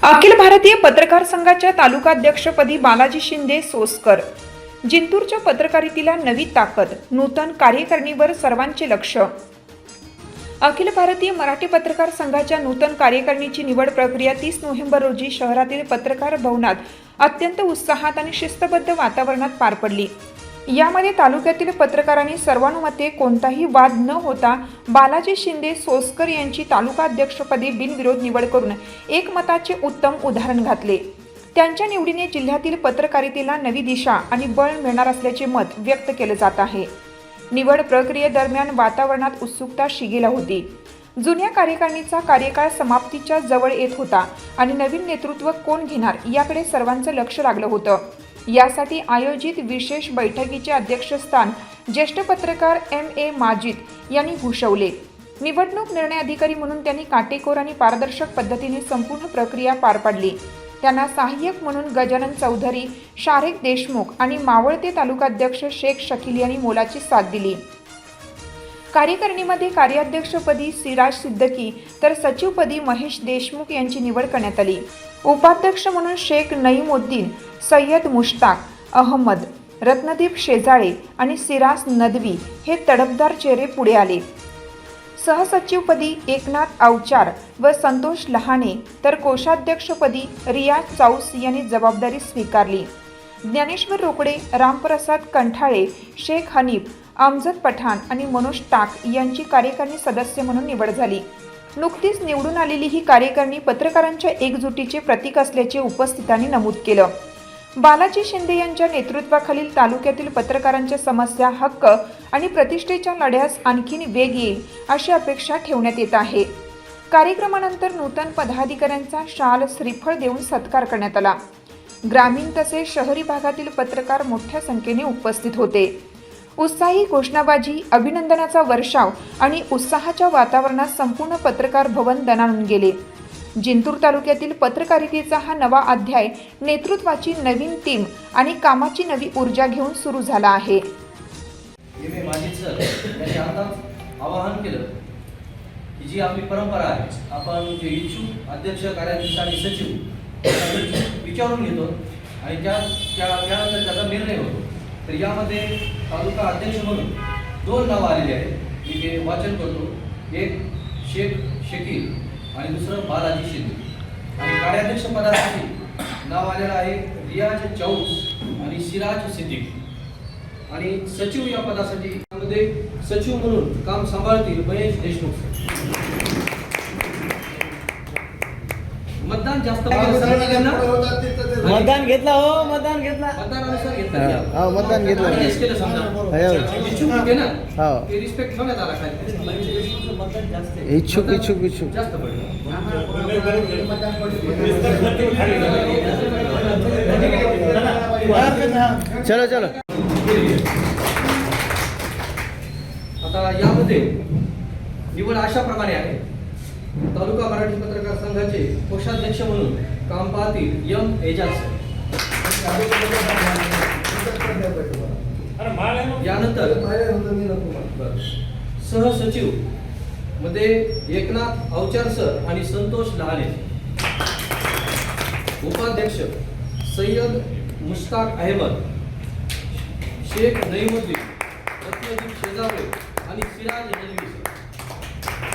अखिल भारतीय पत्रकार संघाच्या तालुकाध्यक्षपदी बालाजी शिंदे सोसकर। जिंतूरच्या पत्रकारितेला नवी ताकद, नूतन कार्यकारिणीवर सर्वांचे लक्ष। अखिल भारतीय मराठी पत्रकार संघाच्या नूतन कार्यकारिणीची निवड प्रक्रिया 30 नोव्हेंबर रोजी शहरातील पत्रकार भवनात अत्यंत उत्साहात आणि शिस्तबद्ध वातावरणात पार पडली। यामध्ये तालुक्यातील पत्रकारांनी सर्वानुमते कोणताही वाद न होता बालाजी शिंदे सोसकर यांची तालुका अध्यक्षपदी बिनविरोध निवड करून एकमताचे उत्तम उदाहरण घातले। त्यांच्या निवडीने जिल्ह्यातील पत्रकारितेला नवी दिशा आणि बळ मिळणार असल्याचे मत व्यक्त केले जात आहे। निवड प्रक्रियेदरम्यान वातावरणात उत्सुकता शिगेला होती। जुन्या कार्यकारिणीचा कार्यकाळ समाप्तीच्या जवळ येत होता आणि नवीन नेतृत्व कोण घेणार याकडे सर्वांचं लक्ष लागलं होतं। यासाठी आयोजित विशेष बैठकीचे अध्यक्षस्थान ज्येष्ठ पत्रकार M.A. माजिद यांनी भूषवले। निवडणूक निर्णय अधिकारी म्हणून त्यांनी काटेकोर आणि पारदर्शक पद्धतीने संपूर्ण प्रक्रिया पार पाडली। त्यांना सहाय्यक म्हणून गजानन चौधरी, शारेक देशमुख आणि मावळते तालुकाध्यक्ष शेख शकील यांनी मोलाची साथ दिली। कार्यकारिणीमध्ये कार्याध्यक्षपदी सिराज सिद्दकी तर सचिवपदी महेश देशमुख यांची निवड करण्यात आली। उपाध्यक्ष म्हणून शेख नईमुद्दीन, सय्यद मुश्ताक अहमद, रत्नदीप शेजाळे आणि सिराज नदवी हे तडफदार चेहरे पुढे आले। सहसचिवपदी एकनाथ अवचार व संतोष लहाने तर कोषाध्यक्षपदी रियाज चौस यांनी जबाबदारी स्वीकारली। ज्ञानेश्वर रोकडे, रामप्रसाद कंठाळे, शेख हनीफ, अमजद पठाण आणि मनोज टाक यांची कार्यकारिणी सदस्य म्हणून निवड झाली। नुकतीच निवडून आलेली ही कार्यकारिणी पत्रकारांच्या एकजुटीचे प्रतीक असल्याचे उपस्थितांनी नमूद केलं। बालाजी शिंदे यांच्या नेतृत्वाखालील तालुक्यातील पत्रकारांच्या समस्या, हक्क आणि प्रतिष्ठेच्या लढ्यास आणखीन वेग येईल अशी अपेक्षा ठेवण्यात येत आहे। कार्यक्रमानंतर नूतन पदाधिकाऱ्यांचा शाल, श्रीफळ देऊन सत्कार करण्यात आला। ग्रामीण तसेच शहरी भागातील पत्रकार मोठ्या संख्येने उपस्थित होते। उत्साही घोषणाबाजी, अभिनंदनाचा वर्षाव आणि उत्साहाच्या वातावरणात संपूर्ण पत्रकार भवन दणाणून गेले। जिंतूर तालुक्यातील पत्रकारितेचा हा नवा अध्याय नेतृत्वाची नवीन टीम आणि कामाची नवी ऊर्जा घेऊन सुरू झाला आहे। माजिद सर यांनी आवाहन केलं की जी आपली परंपरा आहे, आपण जे इच्छुक अध्यक्ष, कार्याध्यक्ष आणि सचिव विचारून घेतो आणि त्यानंतर त्याचा निर्णय होतो। तर यामध्ये तालुका अध्यक्ष म्हणून 2 नावं आलेली आहेत, मी ते वाचन करतो। एक शेख शकील आणि दुसरं बालाजी शिंदे। आणि कार्याध्यक्ष पदासाठी नाव आलेलं आहे रियाज चौस आणि सिराज सिद्दीक। आणि सचिव या पदासाठी मध्ये सचिव म्हणून काम सांभाळतील महेश देशमुख। मतदान जास्त मतदान घेतला हो, मतदान घेतला, मतदानानुसार घेतला, मतदान घेतलं केलं समजा इच्छुक होते ना, ते रिस्पेक्ट ठेवण्यात आला। काय इच्छुक जास्त पडलं। चलो आता यामध्ये निवड अशा प्रकारे आहे। तालुका मराठी पत्रकार संघाचे कोषाध्यक्ष म्हणून काम पाहतील M. एजाज। यानंतर सहसचिव मध्ये एकनाथ अवचार सर आणि संतोष लहाने। उपाध्यक्ष सय्यद मुश्ताक अहमद, शेख नईमुद्दीन, रत्नदीप शेजाळे आणि सिराज नदवी।